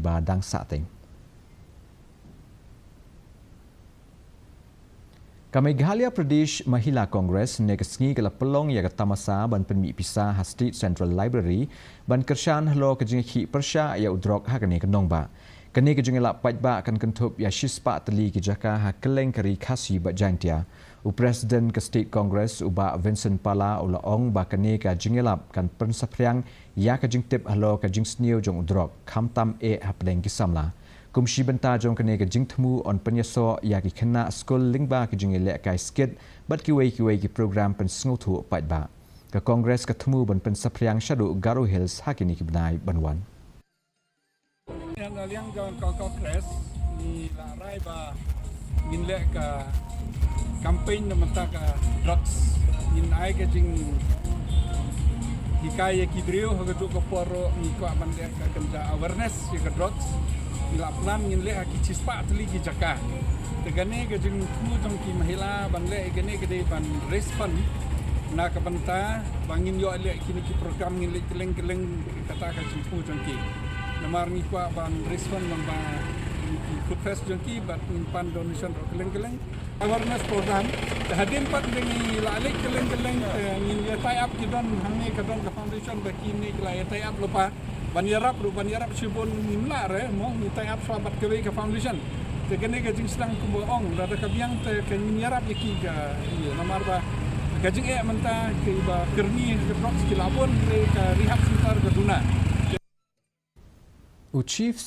ba dang sateng. Meghalaya Pradesh Mahila Congress ne kesngi kala Pynlong ya ke Tamasa ban Pynmih Pisa Street Central Library ban kershan hlo ke jinghi persya ya udrok ha kene kenong ba. Kene ke jingela pait ba kan kentup ya shispa teli ke jaka ha keleng kari KHASI ba jantia. Presiden ke State Congress uba Vincent Pala ula ong ba kene ke jingelap kan pensapriang ya ke jingtip hlo ke jingsnio jong udrok kamtam ha pedeng kisamla. Kumshi benta jong kene ke jingtemu on penyaso ya ki kena skol lingba ke jingele kai skit bat ki wei ki program pen sngotu pat ba ke kongres ke temu ban pen sapriang shadu Garo Hills hakini ki benai banwan yang aliang jawan kongres ni la rai ba minle ka campaign namata ka drugs in ai ke jing hikaya ki drio hagatu ko poro ni ko amande ka kenda awareness ke drugs ila plan ngin le ki chispa tli ki jaka tegane ke jing tu tong ki Mahila ban le gane ke de ban respond na ka banta bangin yo le ki program ngin le keleng kata ka jimpu tong ki namar ni kwa ban respond ban ba food fest jong ki bat min pan donation ro keleng awareness program hadin pat dengi la le keleng ngin ya tie up ki don hangne ka don ka foundation ba ki ni la ya tie up lupa Banirap sibon nimla re mo ni tie up sahabat kewe ke foundation tegene ke jing sedang kuboong rada kabiang te ke nyarap yaki ga namar ba gajing menta ke ba kerni ke prox ki labon ke rehab center ke duna Chief